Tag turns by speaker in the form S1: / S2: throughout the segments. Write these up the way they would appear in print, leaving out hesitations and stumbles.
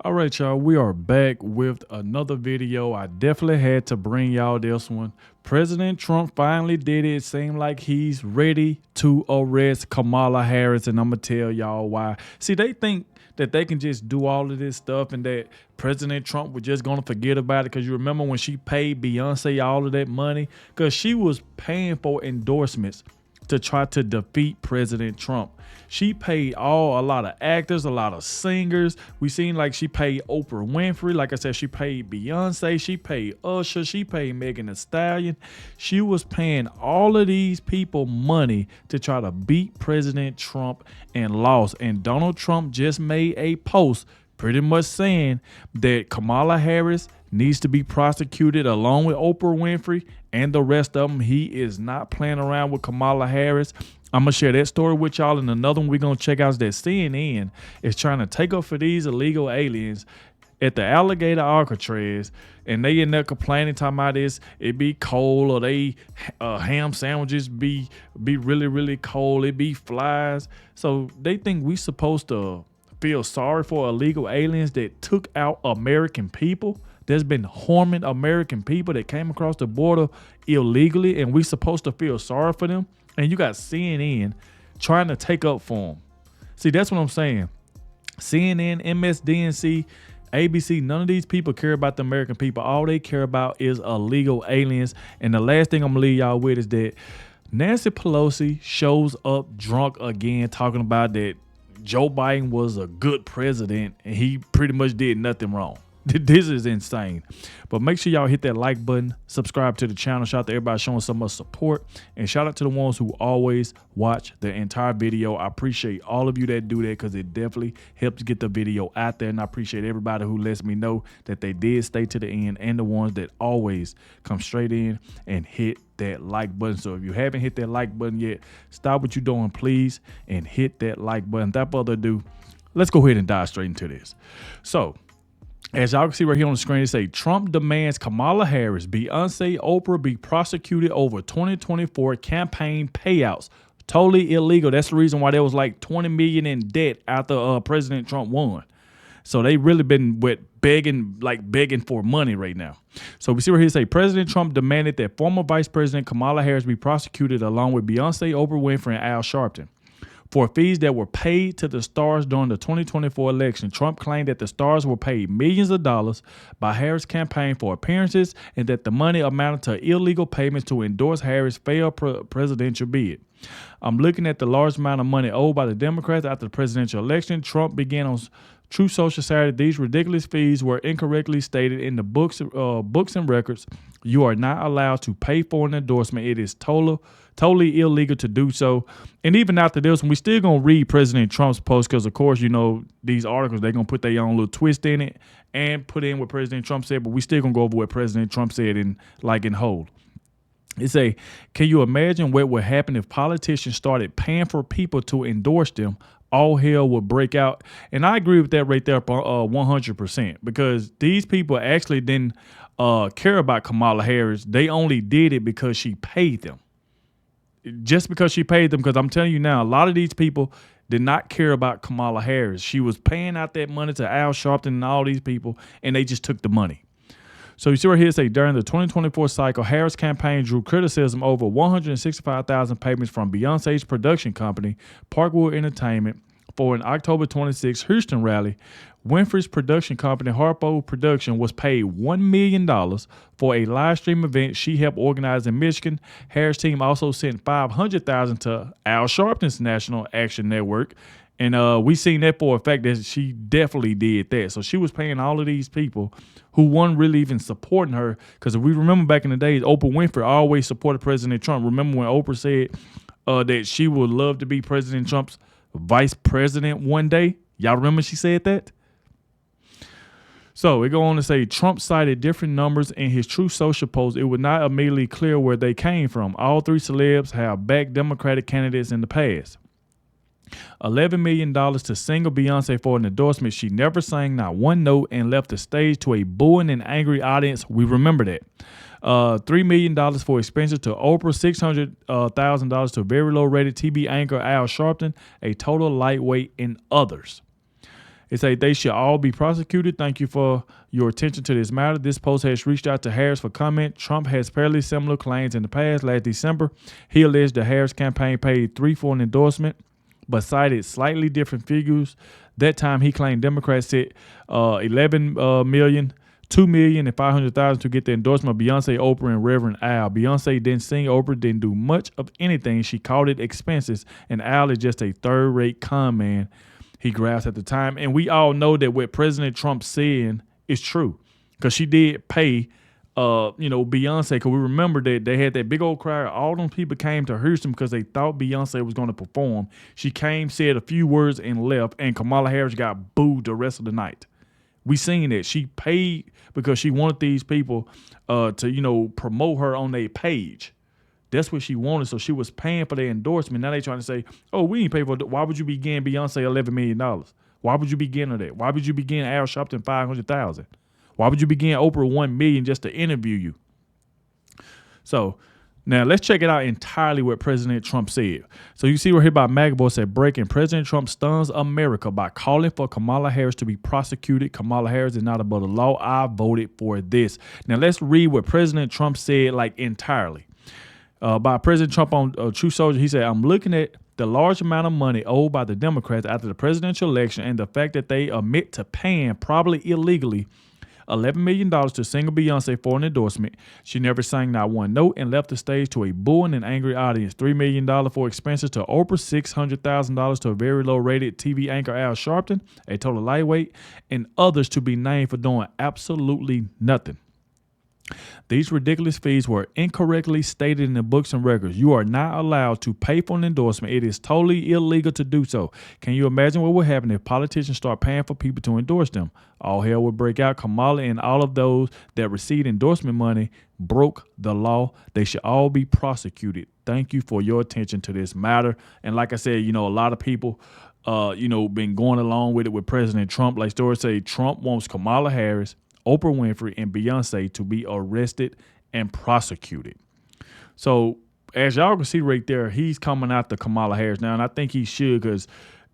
S1: All right, y'all, we are back with another video. I definitely had to bring y'all this one. President Trump finally did it. It seemed like he's ready to arrest Kamala Harris, and I'm going to tell y'all why. See, they think that they can just do all of this stuff and that President Trump was just going to forget about it, because you remember when she paid Beyonce all of that money? Because she was paying for endorsements to try to defeat President Trump. She paid a lot of actors, a lot of singers. We seen like she paid Oprah Winfrey. Like I said, she paid Beyonce, she paid Usher, she paid Megan Thee Stallion. She was paying all of these people money to try to beat President Trump and lost. And Donald Trump just made a post pretty much saying that Kamala Harris needs to be prosecuted along with Oprah Winfrey and the rest of them. He is not playing around with Kamala Harris. I'm going to share that story with y'all. And another one we're going to check out is that CNN is trying to take up for these illegal aliens at the Alligator Alcatraz, and they end up complaining, talking about this, it be cold, or they ham sandwiches be really, really cold, it be flies. So they think we supposed to feel sorry for illegal aliens that took out American people, that's been harming American people, that came across the border illegally, and we supposed to feel sorry for them. And you got CNN trying to take up for them. See, that's what I'm saying. CNN, MSDNC, ABC, none of these people care about the American people. All they care about is illegal aliens. And the last thing I'm gonna leave y'all with is that Nancy Pelosi shows up drunk again, talking about that Joe Biden was a good president and he pretty much did nothing wrong. This is insane. But make sure y'all hit that like button, subscribe to the channel. Shout out to everybody showing so much support, and shout out to the ones who always watch the entire video. I appreciate all of you that do that, because it definitely helps get the video out there. And I appreciate everybody who lets me know that they did stay to the end, and the ones that always come straight in and hit that like button. So if you haven't hit that like button yet, stop what you're doing, please, and hit that like button. Without further ado, let's go ahead and dive straight into this. So, as y'all can see right here on the screen, it say Trump demands Kamala Harris, Beyonce, Oprah be prosecuted over 2024 campaign payouts. Totally illegal. That's the reason why there was like $20 million in debt after President Trump won. So they really been begging for money right now. So we see right here, say President Trump demanded that former Vice President Kamala Harris be prosecuted along with Beyonce, Oprah Winfrey, and Al Sharpton for fees that were paid to the stars during the 2024 election. Trump claimed that the stars were paid millions of dollars by Harris' campaign for appearances, and that the money amounted to illegal payments to endorse Harris' failed presidential bid. I'm looking at the large amount of money owed by the Democrats after the presidential election. Trump began on True Social Saturday. These ridiculous fees were incorrectly stated in the books and records. You are not allowed to pay for an endorsement. It is totally illegal to do so. And even after this one, we still gonna read President Trump's post, because of course, you know, these articles, they're gonna put their own little twist in it and put in what President Trump said, but we still gonna go over what President Trump said in whole. It say, can you imagine what would happen if politicians started paying for people to endorse them? All hell would break out. And I agree with that right there 100%, because these people actually didn't care about Kamala Harris. They only did it because she paid them. Just because she paid them, because I'm telling you now, a lot of these people did not care about Kamala Harris. She was paying out that money to Al Sharpton and all these people, and they just took the money. So you see right here, say during the 2024 cycle, Harris' campaign drew criticism over 165,000 payments from Beyonce's production company, Parkwood Entertainment, for an October 26 Houston rally. Winfrey's production company, Harpo Production, was paid $1 million for a live stream event she helped organize in Michigan. Harris' team also sent $500,000 to Al Sharpton's National Action Network. And we seen that for a fact that she definitely did that. So she was paying all of these people who weren't really even supporting her. Because if we remember back in the days, Oprah Winfrey always supported President Trump. Remember when Oprah said that she would love to be President Trump's vice president one day? Y'all remember she said that? So it go on to say Trump cited different numbers in his True Social post. It was not immediately clear where they came from. All three celebs have backed Democratic candidates in the past. $11 million to single Beyonce for an endorsement she never sang not one note and left the stage to a booing and angry audience. We remember that. $3 million for expenses to Oprah, $600,000 to very low rated TV anchor Al Sharpton, a total lightweight, and others. It say they should all be prosecuted. Thank you for your attention to this matter. This post has reached out to Harris for comment. Trump has fairly similar claims in the past. Last December, he alleged the Harris campaign paid $3 for an endorsement, but cited slightly different figures. That time, he claimed Democrats said $11 million, $2 million, and $500,000 to get the endorsement of Beyonce, Oprah, and Reverend Al. Beyonce didn't sing. Oprah didn't do much of anything. She called it expenses, and Al is just a third-rate con man. He grasped at the time. And we all know that what President Trump said is true, because she did pay, Beyonce. Because we remember that they had that big old crowd. All them people came to Houston because they thought Beyonce was going to perform. She came, said a few words, and left. And Kamala Harris got booed the rest of the night. We seen that she paid because she wanted these people to promote her on their page. That's what she wanted. So she was paying for their endorsement. Now they trying to say, oh, we ain't pay for it. Why would you be getting Beyonce $11 million? Why would you be getting her that? Why would you be getting Al Sharpton $500,000? Why would you be getting Oprah $1 million just to interview you? So now let's check it out entirely what President Trump said. So you see right here by Magboy said, breaking, President Trump stuns America by calling for Kamala Harris to be prosecuted. Kamala Harris is not above the law. I voted for this. Now let's read what President Trump said entirely. By President Trump on True Soldier, he said, I'm looking at the large amount of money owed by the Democrats after the presidential election and the fact that they admit to paying, probably illegally, $11 million to singer Beyonce for an endorsement. She never sang not one note and left the stage to a booing and angry audience. $3 million for expenses to Oprah, $600,000 to a very low-rated TV anchor Al Sharpton, a total lightweight, and others to be named for doing absolutely nothing. These ridiculous fees were incorrectly stated in the books and records. You are not allowed to pay for an endorsement. It is totally illegal to do so. Can you imagine what would happen if politicians start paying for people to endorse them? All hell would break out. Kamala and all of those that received endorsement money broke the law. They should all be prosecuted. Thank you for your attention to this matter. And like I said, a lot of people, been going along with it with President Trump. Like stories say, Trump wants Kamala Harris, Oprah Winfrey, and Beyonce to be arrested and prosecuted. So as y'all can see right there, he's coming after Kamala Harris now, and I think he should, because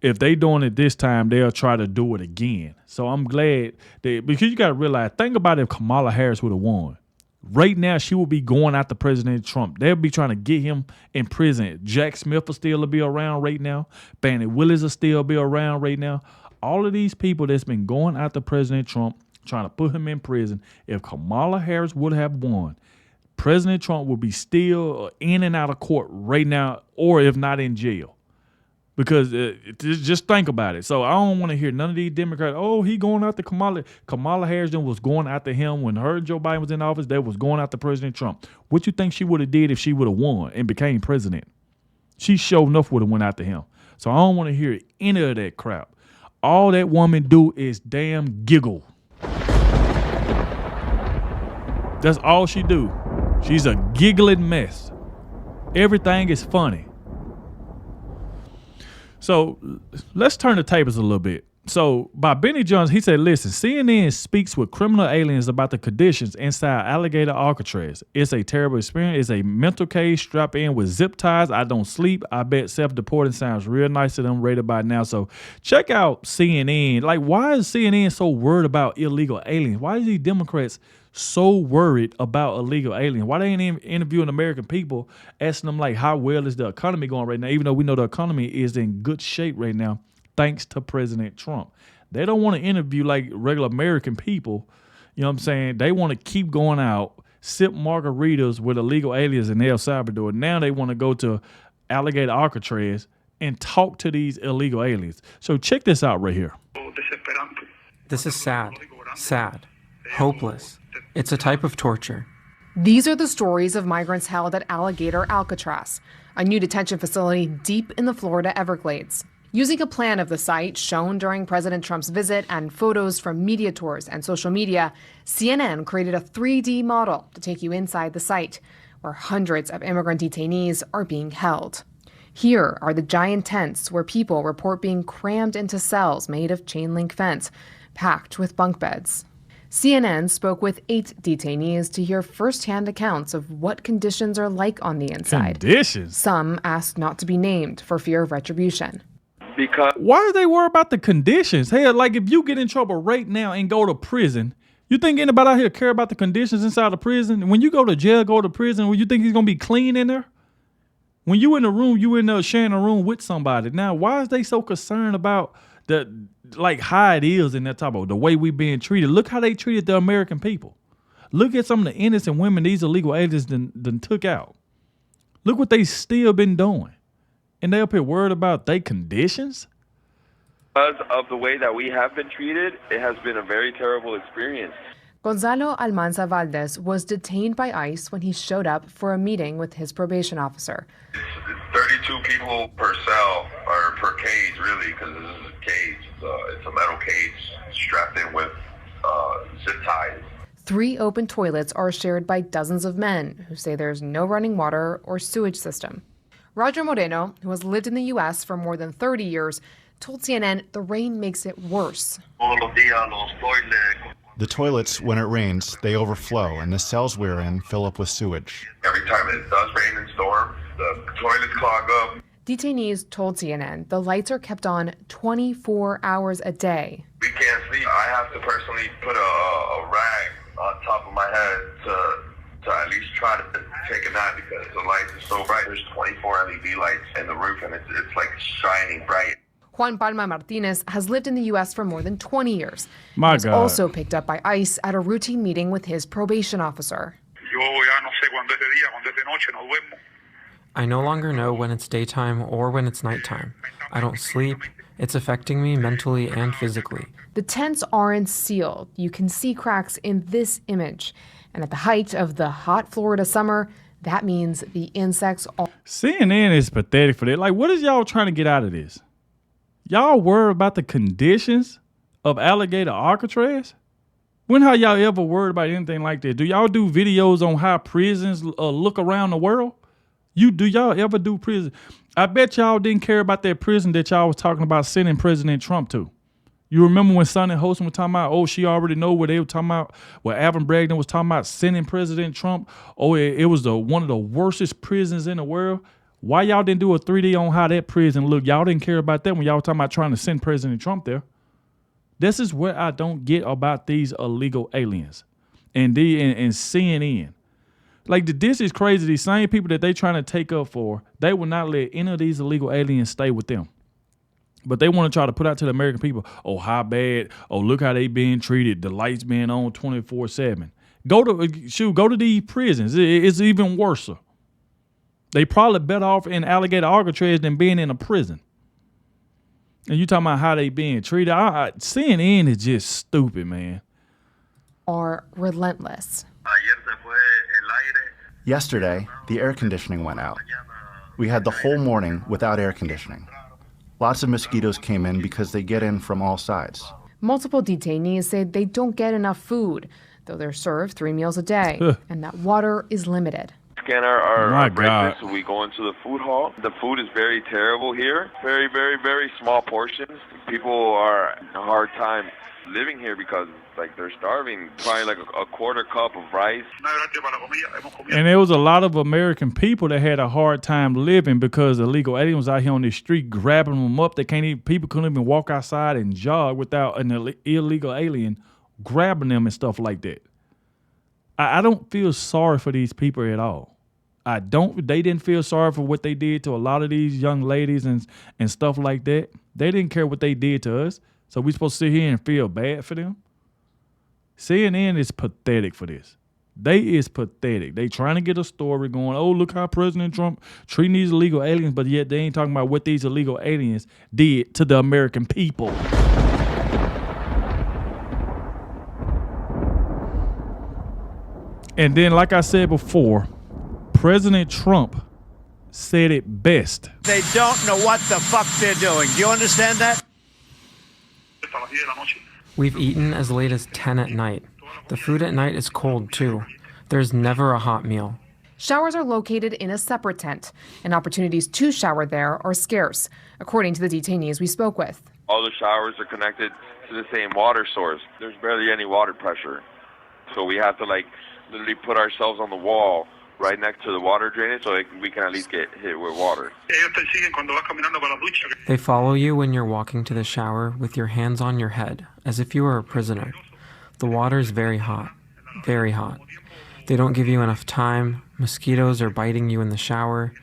S1: if they doing it this time, they'll try to do it again. So I'm glad because you got to realize, think about if Kamala Harris would have won. Right now, she will be going after President Trump. They'll be trying to get him in prison. Jack Smith will still be around right now. Fannie Willis will still be around right now. All of these people that's been going after President Trump, trying to put him in prison. If Kamala Harris would have won, President Trump would be still in and out of court right now, or if not in jail. Because just think about it. So I don't want to hear none of these Democrats, oh, he going after Kamala. Kamala Harris then was going after him when her and Joe Biden was in office. They was going after President Trump. What you think she would have did if she would have won and became president? She sure enough would have went after him. So I don't want to hear any of that crap. All that woman do is damn giggle. That's all she do. She's a giggling mess. Everything is funny. So let's turn the tables a little bit. So by Benny Jones, he said, listen, CNN speaks with criminal aliens about the conditions inside Alligator Alcatraz. It's a terrible experience. It's a mental cage strapped in with zip ties. I don't sleep. I bet self-deporting sounds real nice to them rated by now. So check out CNN. Why is CNN so worried about illegal aliens? Why is these Democrats so worried about illegal aliens? Why they ain't even interviewing American people, asking them how well is the economy going right now, even though we know the economy is in good shape right now, thanks to President Trump. They don't want to interview regular American people. You know what I'm saying? They want to keep going out, sip margaritas with illegal aliens in El Salvador. Now they want to go to Alligator Alcatraz and talk to these illegal aliens. So check this out right here.
S2: This is sad, hopeless. It's a type of torture.
S3: These are the stories of migrants held at Alligator Alcatraz, a new detention facility deep in the Florida Everglades. Using a plan of the site shown during President Trump's visit and photos from media tours and social media, CNN created a 3D model to take you inside the site, where hundreds of immigrant detainees are being held. Here are the giant tents where people report being crammed into cells made of chain link fence, packed with bunk beds. CNN spoke with 8 detainees to hear firsthand accounts of what conditions are like on the inside.
S1: Conditions?
S3: Some asked not to be named for fear of retribution.
S4: Because
S1: why do they worry about the conditions? Hell, like if you get in trouble right now and go to prison, you think anybody out here care about the conditions inside the prison? When you go to jail, go to prison, well, you think he's gonna be clean in there? When you in the room, you in there sharing a room with somebody. Now, why is they so concerned about how it is in that type of the way we being treated? Look how they treated the American people. Look at some of the innocent women these illegal aliens done took out. Look what they still been doing. And they up here worried about their conditions?
S4: because of the way that we have been treated, it has been a very terrible experience.
S3: Gonzalo Almanza Valdez was detained by ICE when he showed up for a meeting with his probation officer.
S5: It's 32 people per cell, or per cage, really, because this is a cage. It's a metal cage strapped in with zip ties.
S3: 3 open toilets are shared by dozens of men who say there's no running water or sewage system. Roger Moreno, who has lived in the U.S. for more than 30 years, told CNN the rain makes it worse.
S6: The toilets, when it rains, they overflow, and the cells we're in fill up with sewage.
S5: Every time it does rain and storm, the toilets clog up.
S3: Detainees told CNN the lights are kept on 24 hours a day.
S5: We can't sleep. I have to personally put a rag on top of my head to at least try to take a nap because the lights are so bright. There's 24 LED lights in the roof, and it's like shining bright.
S3: Juan Palma Martinez has lived in the U.S. for more than 20 years.
S1: My
S3: He was
S1: God.
S3: also picked up by ICE at a routine meeting with his probation officer.
S2: I no longer know when it's daytime or when it's nighttime. I don't sleep. It's affecting me mentally and physically.
S3: The tents aren't sealed. You can see cracks in this image. And at the height of the hot Florida summer, that means the insects are...
S1: CNN is pathetic for that. Like, what is y'all trying to get out of this? Y'all worry about the conditions of Alligator Alcatraz? When have y'all ever worried about anything like that? Do y'all do videos on how prisons look around the world? Do y'all ever do prison? I bet y'all didn't care about that prison that y'all was talking about sending President Trump to. You remember when Sonny Holson was talking about, oh, she already know what they were talking about, what Alvin Bragdon was talking about sending President Trump. Oh, it was one of the worstest prisons in the world. Why y'all didn't do a 3D on how that prison looked? Y'all didn't care about that when y'all were talking about trying to send President Trump there. This is what I don't get about these illegal aliens and CNN. Like, this is crazy. These same people that they trying to take up for, they will not let any of these illegal aliens stay with them. But they want to try to put out to the American people, oh, how bad, oh, look how they being treated, the lights being on 24/7. Go to these prisons. It's even worse. They probably better off in Alligator Alcatraz than being in a prison. And you talking about how they being treated. CNN is just stupid, man.
S3: are relentless.
S6: Yesterday, the air conditioning went out. We had the whole morning without air conditioning. Lots of mosquitoes came in because they get in from all sides.
S3: Multiple detainees say they don't get enough food, though they're served 3 meals a day, and that water is limited.
S4: Scan
S1: My
S4: our
S1: God.
S4: breakfast, so we go into the food hall. The food is very terrible here. Very, very, very small portions. People are having a hard time living here because they're starving. Probably like a quarter cup of rice.
S1: And there was a lot of American people that had a hard time living because illegal aliens was out here on the street grabbing them up. People couldn't even walk outside and jog without an illegal alien grabbing them and stuff like that. I don't feel sorry for these people at all. They didn't feel sorry for what they did to a lot of these young ladies and stuff like that. They didn't care what they did to us. So we supposed to sit here and feel bad for them? CNN is pathetic for this. They is pathetic. They trying to get a story going, oh, look how President Trump treating these illegal aliens, but yet they ain't talking about what these illegal aliens did to the American people. And then, like I said before, President Trump said it best.
S7: They don't know what the fuck they're doing. Do you understand that?
S2: We've eaten as late as 10 at night. The food at night is cold, too. There's never a hot meal.
S3: Showers are located in a separate tent, and opportunities to shower there are scarce, according to the detainees we spoke with.
S4: All the showers are connected to the same water source. There's barely any water pressure. So we have to literally put ourselves on the wall right next to the water drainage, so we can at least get hit with water.
S2: They follow you when you're walking to the shower with your hands on your head, as if you were a prisoner. The water is very hot, very hot. They don't give you enough time. Mosquitoes are biting you in the shower.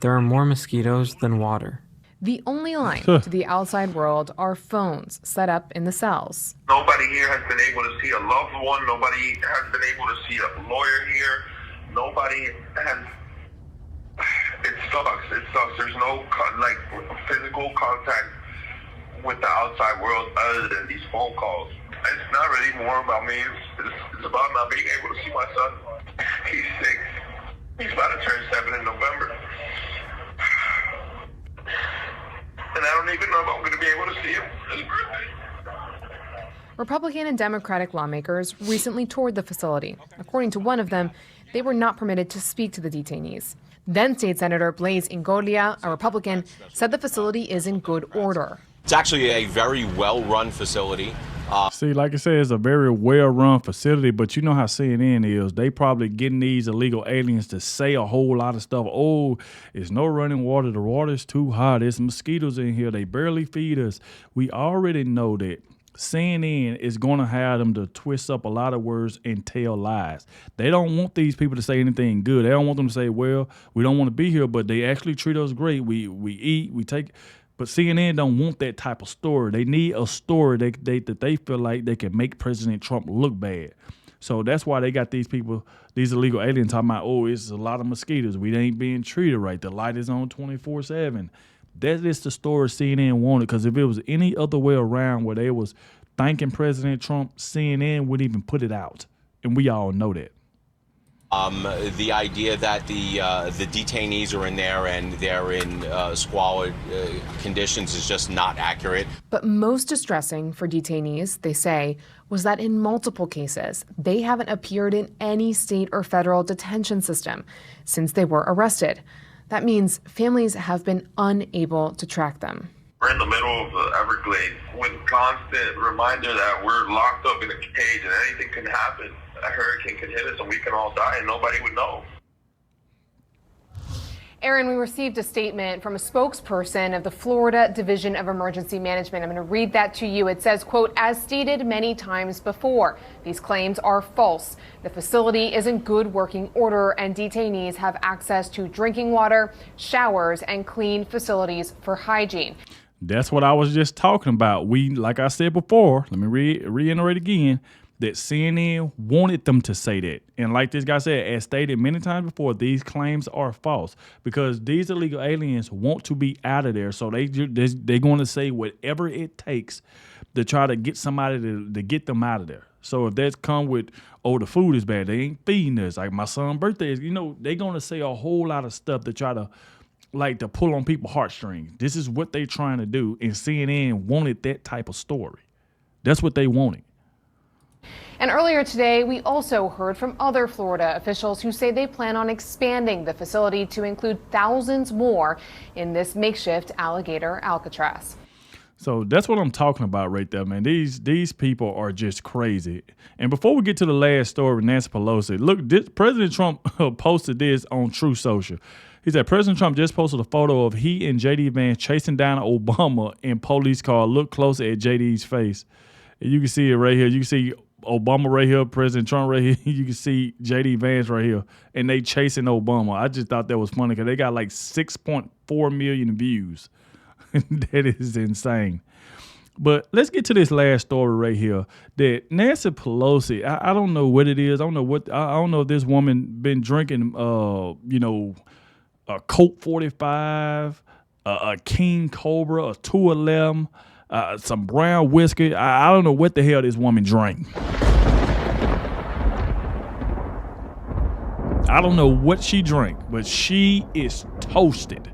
S2: There are more mosquitoes than water.
S3: The only line to the outside world are phones set up in the cells.
S5: Nobody here has been able to see a loved one. Nobody has been able to see a lawyer here. Nobody has. It sucks. It sucks. There's no physical contact with the outside world other than these phone calls. It's not really more about me. It's about not being able to see my son. He's 6. He's about to turn 7 in November. And I don't even know if I'm going to be able to see him for his birthday.
S3: Republican and Democratic lawmakers recently toured the facility. According to one of them, they were not permitted to speak to the detainees. Then State Senator Blaise Ingoglia, a Republican, said the facility is in good order.
S8: It's actually a very well-run facility.
S1: See, like I said, it's a very well-run facility, but you know how CNN is. They probably getting these illegal aliens to say a whole lot of stuff. Oh, it's no running water. The water's too hot. There's mosquitoes in here. They barely feed us. We already know that CNN is going to have them to twist up a lot of words and tell lies. They don't want these people to say anything good. They don't want them to say, well, we don't want to be here, but they actually treat us great. We eat, we take... But CNN don't want that type of story. They need a story that they feel like they can make President Trump look bad. So that's why they got these people, these illegal aliens talking about, oh, it's a lot of mosquitoes. We ain't being treated right. The light is on 24/7. That is the story CNN wanted, because if it was any other way around where they was thanking President Trump, CNN wouldn't even put it out. And we all know that.
S8: The idea that the detainees are in there and they're in squalid conditions is just not accurate.
S3: But most distressing for detainees, they say, was that in multiple cases, they haven't appeared in any state or federal detention system since they were arrested. That means families have been unable to track them.
S5: We're in the middle of the Everglades with constant reminder that we're locked up in a cage and anything can happen. A hurricane could hit us and we can all die and nobody would know.
S3: Aaron, we received a statement from a spokesperson of the Florida Division of Emergency Management. I'm going to read that to you. It says, quote, as stated many times before, these claims are false. The facility is in good working order and detainees have access to drinking water, showers, and clean facilities for hygiene.
S1: That's what I was just talking about. Like I said before, let me reiterate again, that CNN wanted them to say that. And like this guy said, as stated many times before, these claims are false because these illegal aliens want to be out of there. So they're going to say whatever it takes to try to get somebody to get them out of there. So if that's come with, oh, the food is bad, they ain't feeding us. Like my son's birthday is, they're going to say a whole lot of stuff to try to to pull on people's heartstrings. This is what they're trying to do. And CNN wanted that type of story. That's what they wanted.
S3: And earlier today, we also heard from other Florida officials who say they plan on expanding the facility to include thousands more in this makeshift Alligator Alcatraz.
S1: So that's what I'm talking about right there, man. These people are just crazy. And before we get to the last story with Nancy Pelosi, look, President Trump posted this on True Social. He said, President Trump just posted a photo of he and J.D. Vance chasing down Obama in police car. Look closer at J.D.'s face. And you can see it right here. You can see Obama right here, President Trump right here. You can see J.D. Vance right here. And they chasing Obama. I just thought that was funny because they got like 6.4 million views. That is insane. But let's get to this last story right here. That Nancy Pelosi, I don't know what it is. I don't know if this woman been drinking, a Colt 45, a King Cobra, a 211, some brown whiskey. I don't know what the hell this woman drank. I don't know what she drank, but she is toasted.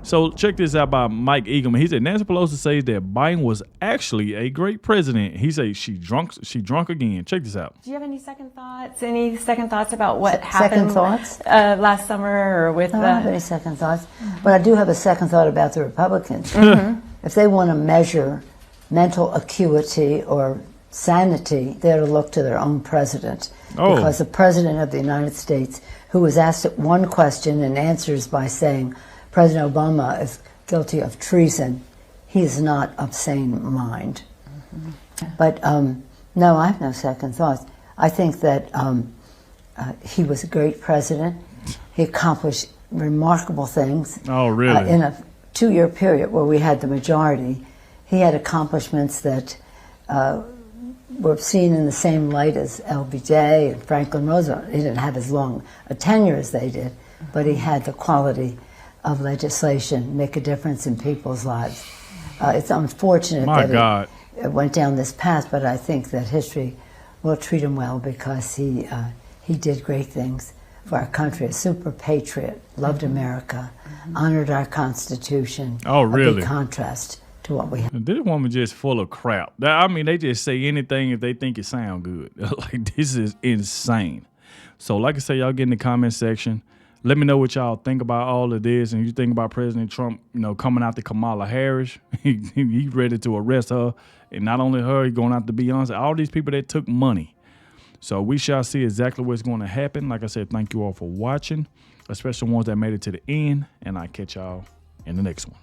S1: So check this out by Mike Eagleman. He said Nancy Pelosi says that Biden was actually a great president. He says she drunk again. Check this out.
S9: Do you have any second thoughts? Any second thoughts about what happened last summer or with
S10: I don't have any second thoughts, but I do have a second thought about the Republicans. If they want to measure mental acuity or sanity, they're to look to their own president.
S1: Oh.
S10: Because the president of the United States, who was asked one question and answers by saying President Obama is guilty of treason, he is not of sane mind. But no, I have no second thoughts. I think that he was a great president. He accomplished remarkable things.
S1: Oh, really?
S10: In a 2-year period where we had the majority, he had accomplishments that were seen in the same light as LBJ and Franklin Roosevelt. He didn't have as long a tenure as they did, but he had the quality of legislation, make a difference in people's lives. It's unfortunate that it went down this path, but I think that history will treat him well because he did great things for our country. A super patriot, loved America, honored our Constitution.
S1: Oh, really?
S10: A big contrast to what we have.
S1: This woman just full of crap. I mean, they just say anything if they think it sound good. Like, this is insane. So, like I say, y'all get in the comment section. Let me know what y'all think about all of this, and you think about President Trump, coming out to Kamala Harris. He's ready to arrest her, and not only her, he's going out to Beyonce. All these people that took money. So we shall see exactly what's going to happen. Like I said, thank you all for watching, especially ones that made it to the end, and I'll catch y'all in the next one.